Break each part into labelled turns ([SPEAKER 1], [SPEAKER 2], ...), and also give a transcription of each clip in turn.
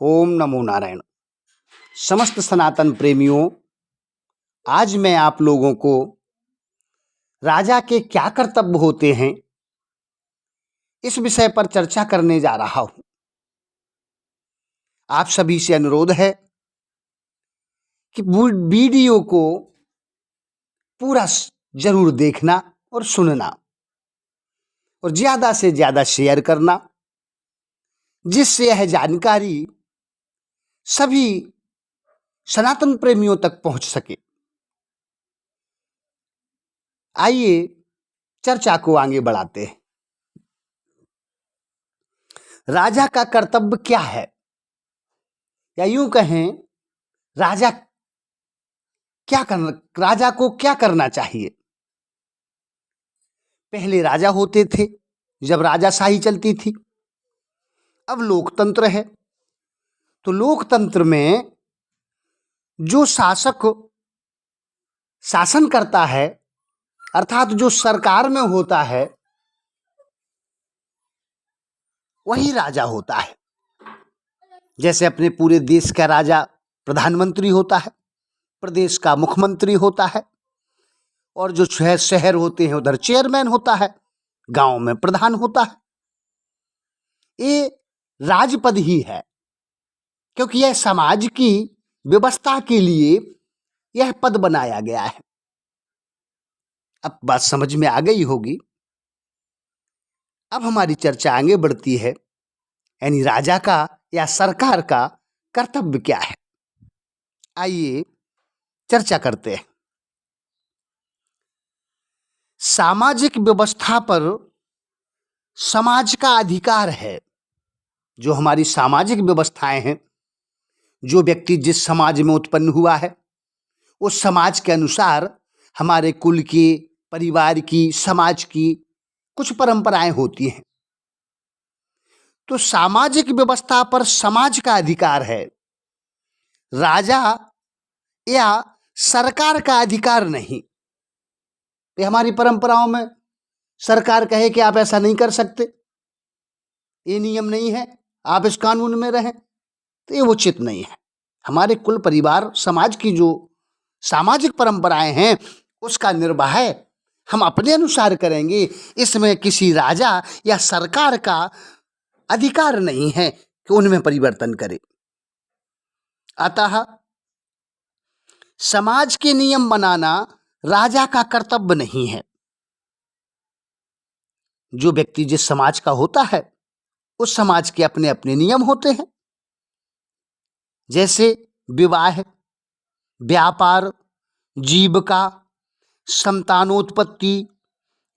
[SPEAKER 1] ओम नमो नारायण। समस्त सनातन प्रेमियों, आज मैं आप लोगों को राजा के क्या कर्तव्य होते हैं इस विषय पर चर्चा करने जा रहा हूं। आप सभी से अनुरोध है कि वीडियो को पूरा जरूर देखना और सुनना और ज्यादा से ज्यादा शेयर करना, जिससे यह जानकारी सभी सनातन प्रेमियों तक पहुंच सके। आइए चर्चा को आगे बढ़ाते हैं। राजा का कर्तव्य क्या है, या यूं कहें राजा को क्या करना चाहिए। पहले राजा होते थे जब राजाशाही चलती थी। अब लोकतंत्र है, तो लोकतंत्र में जो शासक शासन करता है, अर्थात जो सरकार में होता है, वही राजा होता है। जैसे अपने पूरे देश का राजा प्रधानमंत्री होता है, प्रदेश का मुख्यमंत्री होता है, और जो शहर होते हैं उधर चेयरमैन होता है, गांव में प्रधान होता है। ये राजपद ही है, क्योंकि यह समाज की व्यवस्था के लिए यह पद बनाया गया है। अब बात समझ में आ गई होगी। अब हमारी चर्चा आगे बढ़ती है, यानी राजा का या सरकार का कर्तव्य क्या है। आइए चर्चा करते हैं। सामाजिक व्यवस्था पर समाज का अधिकार है। जो हमारी सामाजिक व्यवस्थाएं हैं, जो व्यक्ति जिस समाज में उत्पन्न हुआ है, उस समाज के अनुसार हमारे कुल की, परिवार की, समाज की कुछ परंपराएं होती हैं। तो सामाजिक व्यवस्था पर समाज का अधिकार है, राजा या सरकार का अधिकार नहीं। ये हमारी परंपराओं में सरकार कहे कि आप ऐसा नहीं कर सकते, ये नियम नहीं है, आप इस कानून में रहें, तो ये उचित नहीं है। हमारे कुल, परिवार, समाज की जो सामाजिक परंपराएं हैं, उसका निर्वाह हम अपने अनुसार करेंगे। इसमें किसी राजा या सरकार का अधिकार नहीं है कि उनमें परिवर्तन करे। अतः समाज के नियम बनाना राजा का कर्तव्य नहीं है। जो व्यक्ति जिस समाज का होता है, उस समाज के अपने अपने नियम होते हैं। जैसे विवाह, व्यापार, जीविका, संतानोत्पत्ति,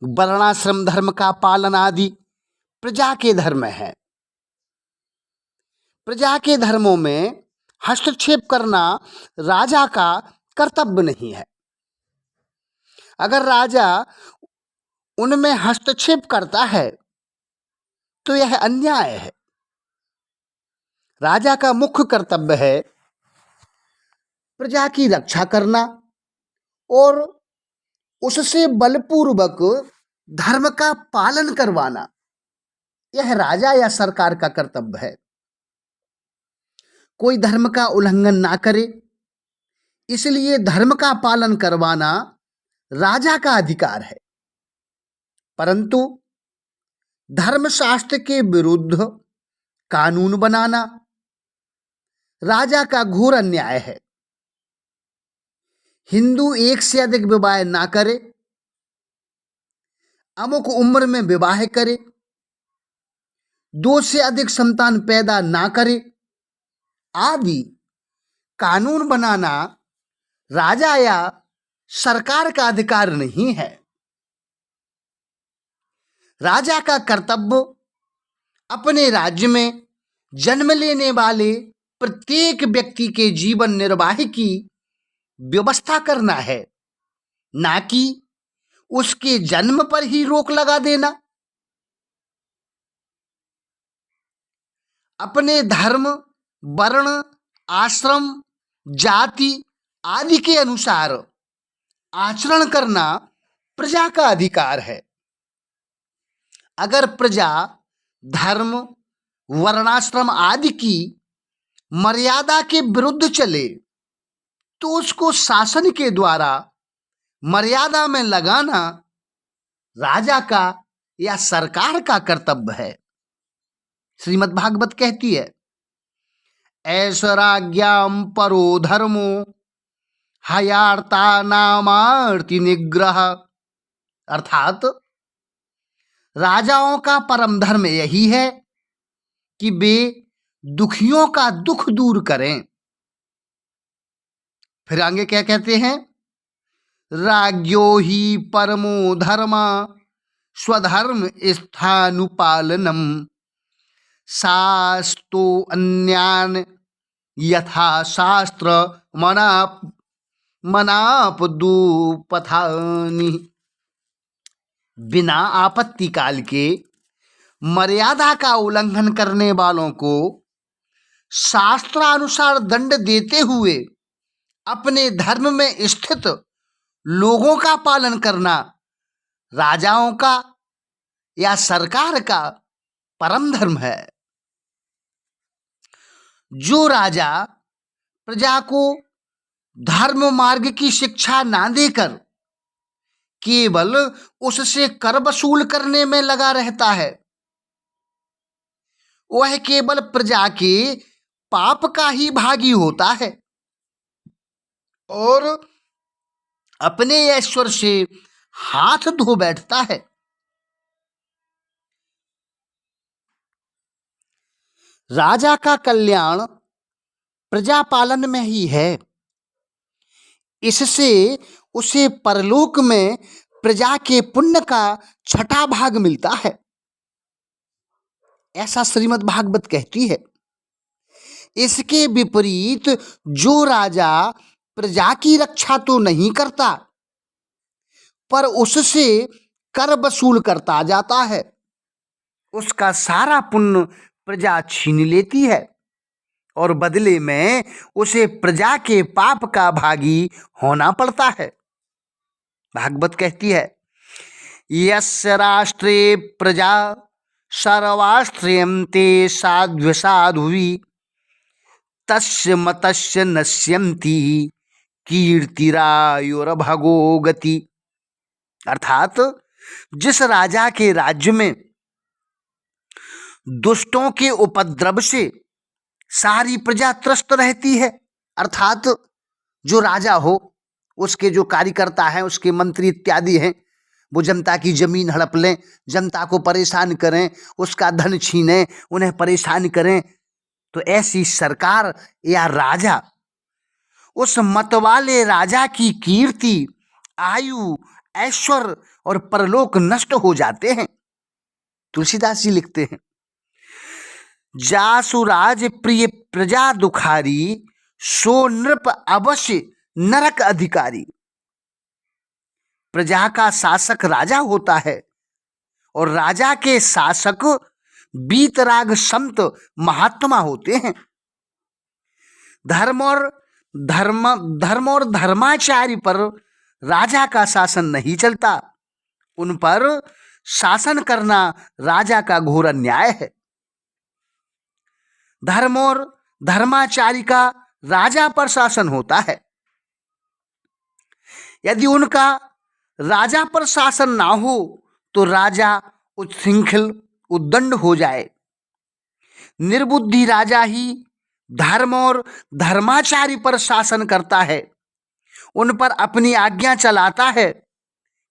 [SPEAKER 1] वर्णाश्रम धर्म का पालन आदि प्रजा के धर्म है। प्रजा के धर्मों में हस्तक्षेप करना राजा का कर्तव्य नहीं है। अगर राजा उनमें हस्तक्षेप करता है तो यह अन्याय है। राजा का मुख्य कर्तव्य है प्रजा की रक्षा करना और उससे बलपूर्वक धर्म का पालन करवाना। यह राजा या सरकार का कर्तव्य है। कोई धर्म का उल्लंघन ना करे, इसलिए धर्म का पालन करवाना राजा का अधिकार है। परंतु धर्मशास्त्र के विरुद्ध कानून बनाना राजा का घोर अन्याय है। हिंदू एक से अधिक विवाह ना करे, अमुक उम्र में विवाह करे, 2 से अधिक संतान पैदा ना करे आदि कानून बनाना राजा या सरकार का अधिकार नहीं है। राजा का कर्तव्य अपने राज्य में जन्म लेने वाले प्रत्येक व्यक्ति के जीवन निर्वाह की व्यवस्था करना है, ना कि उसके जन्म पर ही रोक लगा देना। अपने धर्म, वर्ण, आश्रम, जाति आदि के अनुसार आचरण करना प्रजा का अधिकार है। अगर प्रजा धर्म, वर्णाश्रम आदि की मर्यादा के विरुद्ध चले तो उसको शासन के द्वारा मर्यादा में लगाना राजा का या सरकार का कर्तव्य है। श्रीमद् भागवत कहती है, ऐश्वर्याज्ञाम परो धर्मो हयार्ता नामार्ति निग्रह। अर्थात राजाओं का परम धर्म यही है कि वे दुखियों का दुख दूर करें। फिर आगे क्या कहते हैं, राज्ञो ही परमो धर्म स्वधर्म स्थानुपालनम शास्तो अन्यान यथा शास्त्र मनाप दुपथानि। बिना आपत्ति काल के मर्यादा का उल्लंघन करने वालों को शास्त्रानुसार दंड देते हुए अपने धर्म में स्थित लोगों का पालन करना राजाओं का या सरकार का परम धर्म है। जो राजा प्रजा को धर्म मार्ग की शिक्षा ना देकर केवल उससे कर वसूल करने में लगा रहता है, वह केवल प्रजा के पाप का ही भागी होता है और अपने ऐश्वर्य से हाथ धो बैठता है। राजा का कल्याण प्रजा पालन में ही है। इससे उसे परलोक में प्रजा के पुण्य का छठा भाग मिलता है, ऐसा श्रीमद् भागवत कहती है। इसके विपरीत जो राजा प्रजा की रक्षा तो नहीं करता पर उससे कर वसूल करता जाता है, उसका सारा पुण्य प्रजा छीन लेती है और बदले में उसे प्रजा के पाप का भागी होना पड़ता है। भागवत कहती है, यस्य राष्ट्रे प्रजा सर्वाश्रयन्ते साध्वसाधुवी तस्य मतस्य नश्यन्ति कीर्तिरायुर्भगो गति। अर्थात जिस राजा के राज्य में दुष्टों के उपद्रव से सारी प्रजा त्रस्त रहती है, अर्थात जो राजा हो उसके जो कार्यकर्ता हैं, उसके मंत्री इत्यादि हैं, वो जनता की जमीन हड़प लें, जनता को परेशान करें, उसका धन छीनें, उन्हें परेशान करें, तो ऐसी सरकार या राजा, उस मत वाले राजा की कीर्ति, आयु, ऐश्वर्य और परलोक नष्ट हो जाते हैं। तुलसीदास जी लिखते हैं, जासु राज प्रिय प्रजा दुखारी सो नृप अवश्य नरक अधिकारी। प्रजा का शासक राजा होता है और राजा के शासक वीतराग संत महात्मा होते हैं। धर्म और धर्माचार्य पर राजा का शासन नहीं चलता, उन पर शासन करना राजा का घोर अन्याय है। धर्म और धर्माचार्य का राजा पर शासन होता है। यदि उनका राजा पर शासन ना हो तो राजा उच्छृंखल उद्दंड हो जाए। निर्बुद्धि राजा ही धर्म और धर्माचार्य पर शासन करता है, उन पर अपनी आज्ञा चलाता है,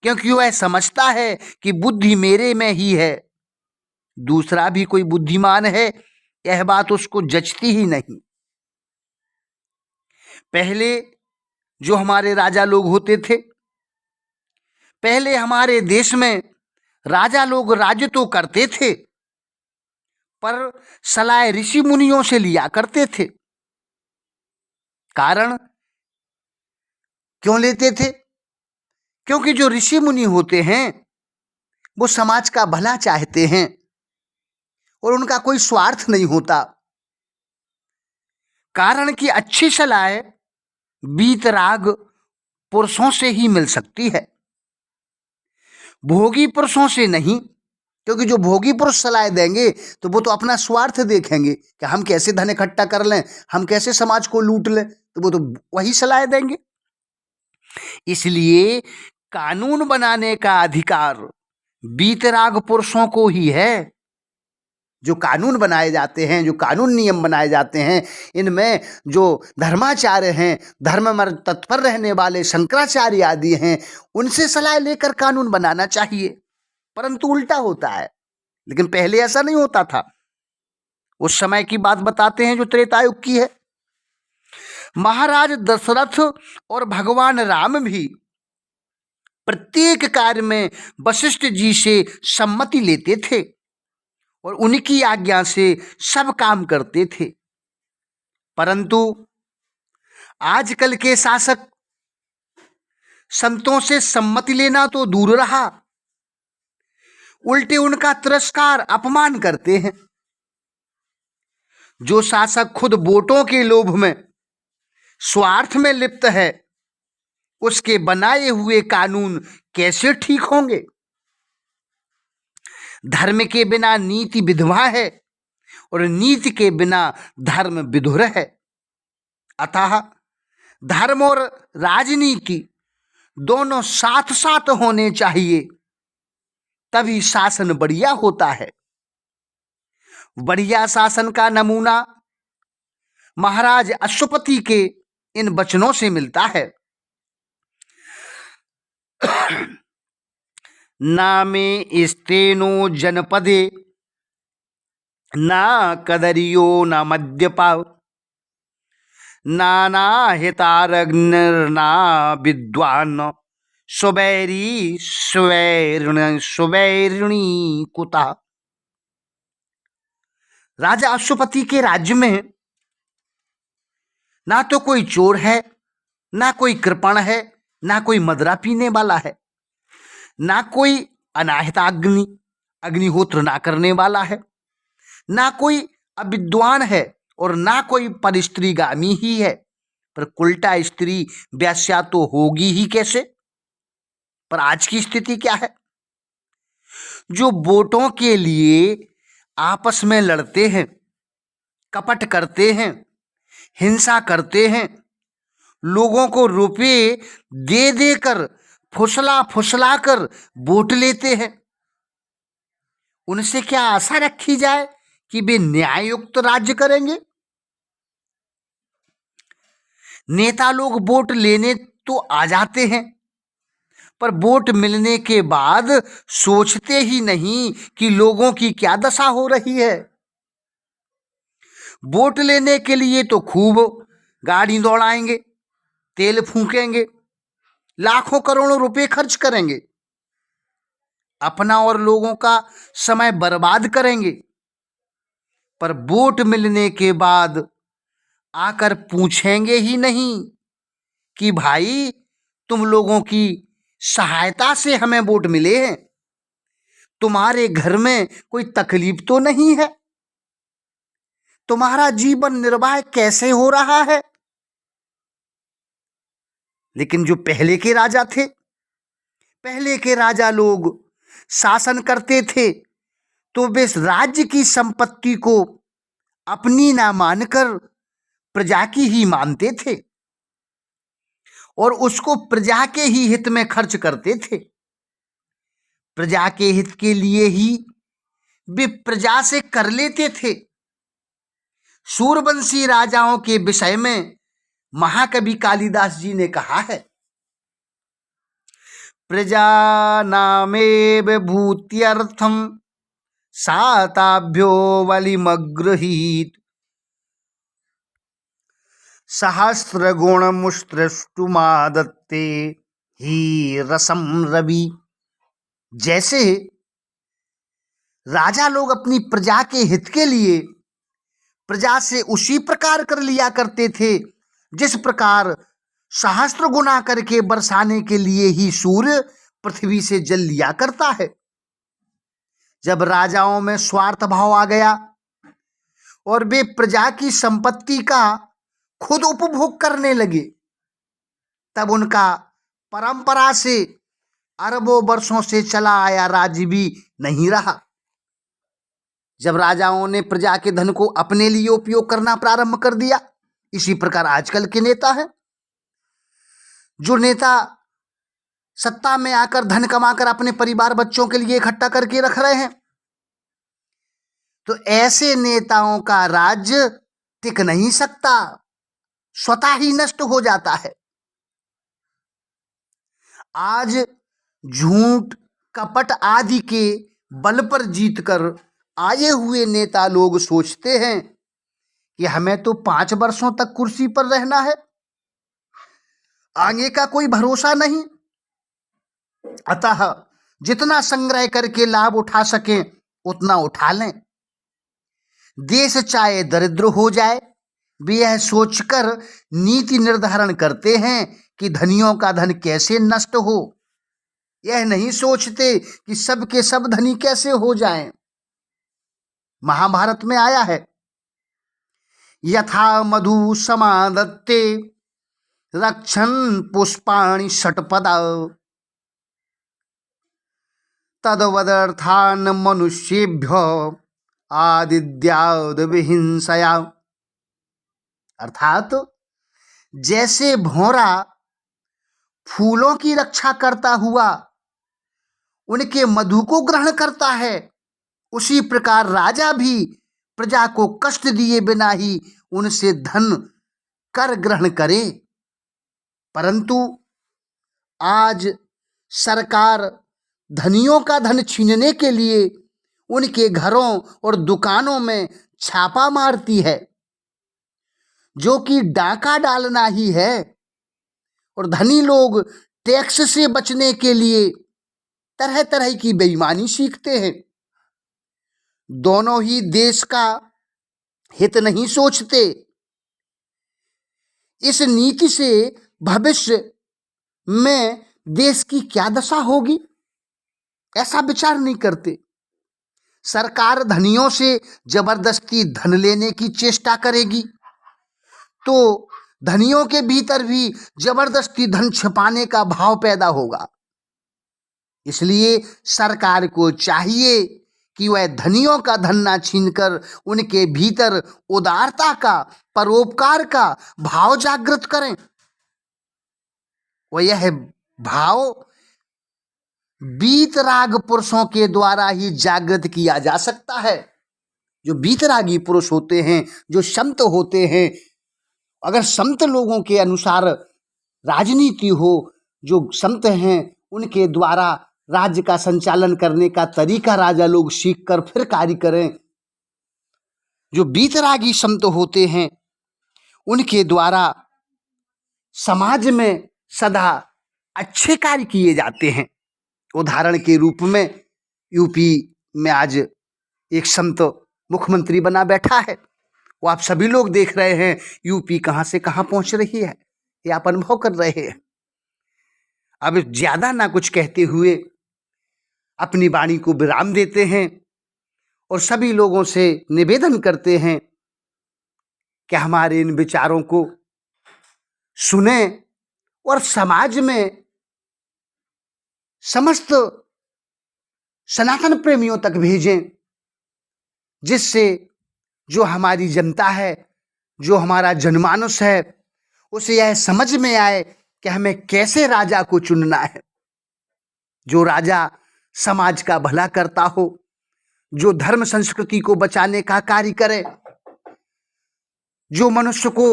[SPEAKER 1] क्योंकि वह समझता है कि बुद्धि मेरे में ही है, दूसरा भी कोई बुद्धिमान है यह बात उसको जचती ही नहीं। पहले जो हमारे राजा लोग होते थे, पहले हमारे देश में राजा लोग राज्य तो करते थे पर सलाह ऋषि मुनियों से लिया करते थे। कारण क्यों लेते थे? क्योंकि जो ऋषि मुनि होते हैं वो समाज का भला चाहते हैं और उनका कोई स्वार्थ नहीं होता। कारण कि अच्छी सलाह वीतराग पुरुषों से ही मिल सकती है, भोगी पुरुषों से नहीं, क्योंकि जो भोगी पुरुष सलाह देंगे तो वो तो अपना स्वार्थ देखेंगे कि हम कैसे धन इकट्ठा कर लें, हम कैसे समाज को लूट लें, तो वो तो वही सलाह देंगे। इसलिए कानून बनाने का अधिकार वीतराग पुरुषों को ही है। जो कानून बनाए जाते हैं, जो कानून नियम बनाए जाते हैं, इनमें जो धर्माचार्य हैं, धर्म में तत्पर रहने वाले शंकराचार्य आदि हैं, उनसे सलाह लेकर कानून बनाना चाहिए। परंतु उल्टा होता है। लेकिन पहले ऐसा नहीं होता था। उस समय की बात बताते हैं जो त्रेतायुग की है। महाराज दशरथ और भगवान राम भी प्रत्येक कार्य में वशिष्ठ जी से सम्मति लेते थे और उनकी आज्ञा से सब काम करते थे। परंतु आजकल के शासक संतों से सम्मति लेना तो दूर रहा, उल्टे उनका तिरस्कार अपमान करते हैं। जो शासक खुद वोटों के लोभ में स्वार्थ में लिप्त है, उसके बनाए हुए कानून कैसे ठीक होंगे? धर्म के बिना नीति विधवा है और नीति के बिना धर्म विधुर है। अतः धर्म और राजनीति दोनों साथ साथ होने चाहिए, तभी शासन बढ़िया होता है। बढ़िया शासन का नमूना महाराज अश्वपति के इन वचनों से मिलता है। नामे स्तेनो जनपदे ना कदरियो न मद्यपा नाना हितारग्निर्ना विद्वान सुबैरी सुबैरिणी कुता। राजा अश्वपति के राज्य में ना तो कोई चोर है, ना कोई कृपण है, ना कोई मदरा पीने वाला है, ना कोई अनाहिताग्नि अग्निहोत्र ना करने वाला है, ना कोई अविद्वान है और ना कोई परिस्त्रीगामी ही है। पर उल्टा स्त्री व्यास्या तो होगी ही कैसे? पर आज की स्थिति क्या है? जो वोटों के लिए आपस में लड़ते हैं, कपट करते हैं, हिंसा करते हैं, लोगों को रुपए दे देकर फुसला फुसला कर वोट लेते हैं, उनसे क्या आशा रखी जाए कि वे न्याययुक्त राज्य करेंगे? नेता लोग वोट लेने तो आ जाते हैं, पर वोट मिलने के बाद सोचते ही नहीं कि लोगों की क्या दशा हो रही है। वोट लेने के लिए तो खूब गाड़ी दौड़ाएंगे, तेल फूकेंगे, लाखों करोड़ों रुपए खर्च करेंगे, अपना और लोगों का समय बर्बाद करेंगे, पर वोट मिलने के बाद आकर पूछेंगे ही नहीं कि भाई तुम लोगों की सहायता से हमें वोट मिले हैं, तुम्हारे घर में कोई तकलीफ तो नहीं है, तुम्हारा जीवन निर्वाह कैसे हो रहा है। लेकिन जो पहले के राजा थे, पहले के राजा लोग शासन करते थे तो वे राज्य की संपत्ति को अपनी ना मानकर प्रजा की ही मानते थे और उसको प्रजा के ही हित में खर्च करते थे। प्रजा के हित के लिए ही वे प्रजा से कर लेते थे। सूर्यवंशी राजाओं के विषय में महाकवि कालिदास जी ने कहा है, प्रजा नामेव भूत्यर्थम साताभ्यो बलिमगृहीत सहस्र गुण मुष्टुमादत्ते ही रसम रवि। जैसे राजा लोग अपनी प्रजा के हित के लिए प्रजा से उसी प्रकार कर लिया करते थे जिस प्रकार सहस्त्र गुना करके बरसाने के लिए ही सूर्य पृथ्वी से जल लिया करता है। जब राजाओं में स्वार्थ भाव आ गया और वे प्रजा की संपत्ति का खुद उपभोग करने लगे, तब उनका परंपरा से अरबों वर्षों से चला आया राज्य भी नहीं रहा। जब राजाओं ने प्रजा के धन को अपने लिए उपयोग करना प्रारंभ कर दिया। इसी प्रकार आजकल के नेता हैं, जो नेता सत्ता में आकर धन कमाकर अपने परिवार बच्चों के लिए इकट्ठा करके रख रहे हैं, तो ऐसे नेताओं का राज्य टिक नहीं सकता, स्वतः ही नष्ट हो जाता है। आज झूठ, कपट आदि के बल पर जीतकर आए हुए नेता लोग सोचते हैं कि हमें तो 5 वर्षों तक कुर्सी पर रहना है, आगे का कोई भरोसा नहीं, अतः जितना संग्रह करके लाभ उठा सकें उतना उठा लें। देश चाहे दरिद्र हो जाए, वे यह सोचकर नीति निर्धारण करते हैं कि धनियों का धन कैसे नष्ट हो। यह नहीं सोचते कि सबके सब धनी कैसे हो जाएं। महाभारत में आया है, यथा मधु समादत्ते रक्षन् पुष्पाणि षट्पदा तद्वदर्थान् मनुष्येभ्यो आदिद्याद् विहिंसया। अर्थात जैसे भौरा फूलों की रक्षा करता हुआ उनके मधु को ग्रहण करता है, उसी प्रकार राजा भी प्रजा को कष्ट दिए बिना ही उनसे धन कर ग्रहण करे। परंतु आज सरकार धनियों का धन छीनने के लिए उनके घरों और दुकानों में छापा मारती है, जो कि डाका डालना ही है, और धनी लोग टैक्स से बचने के लिए तरह तरह की बेईमानी सीखते हैं। दोनों ही देश का हित नहीं सोचते। इस नीति से भविष्य में देश की क्या दशा होगी, ऐसा विचार नहीं करते। सरकार धनियों से जबरदस्ती धन लेने की चेष्टा करेगी तो धनियों के भीतर भी जबरदस्ती धन छिपाने का भाव पैदा होगा। इसलिए सरकार को चाहिए कि वह धनियों का धन ना छीनकर उनके भीतर उदारता का, परोपकार का भाव जागृत करें। वह यह भाव वीतराग पुरुषों के द्वारा ही जागृत किया जा सकता है। जो वीतरागी पुरुष होते हैं, जो संत होते हैं, अगर संत लोगों के अनुसार राजनीति हो, जो संत हैं उनके द्वारा राज्य का संचालन करने का तरीका राजा लोग सीखकर फिर कार्य करें। जो वीतरागी संत होते हैं उनके द्वारा समाज में सदा अच्छे कार्य किए जाते हैं। उदाहरण के रूप में यूपी में आज एक संत मुख्यमंत्री बना बैठा है। वो आप सभी लोग देख रहे हैं यूपी कहां से कहां पहुंच रही है, ये आप अनुभव कर रहे हैं। अब ज्यादा ना कुछ कहते हुए अपनी वाणी को विराम देते हैं और सभी लोगों से निवेदन करते हैं कि हमारे इन विचारों को सुने और समाज में समस्त सनातन प्रेमियों तक भेजें, जिससे जो हमारी जनता है, जो हमारा जनमानस है, उसे यह समझ में आए कि हमें कैसे राजा को चुनना है। जो राजा समाज का भला करता हो, जो धर्म संस्कृति को बचाने का कार्य करे, जो मनुष्य को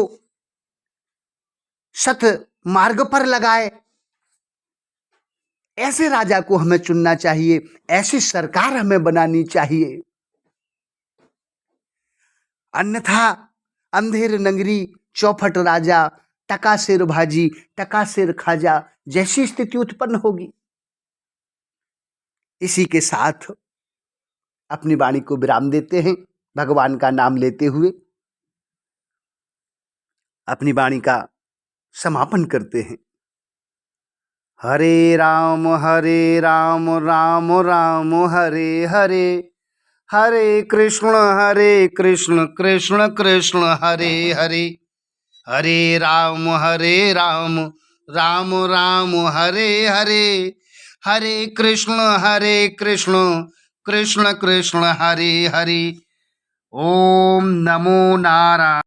[SPEAKER 1] सत मार्ग पर लगाए, ऐसे राजा को हमें चुनना चाहिए, ऐसी सरकार हमें बनानी चाहिए। अन्यथा अंधेर नगरी चौफट राजा, टका सिर भाजी टका सिर खाजा जैसी स्थिति उत्पन्न होगी। इसी के साथ अपनी वाणी को विराम देते हैं, भगवान का नाम लेते हुए अपनी वाणी का समापन करते हैं। हरे राम राम राम हरे हरे, हरे कृष्ण कृष्ण कृष्ण हरे हरे, हरे राम राम राम हरे हरे, हरे कृष्ण कृष्ण कृष्ण हरे हरे। ओम नमो नारायण।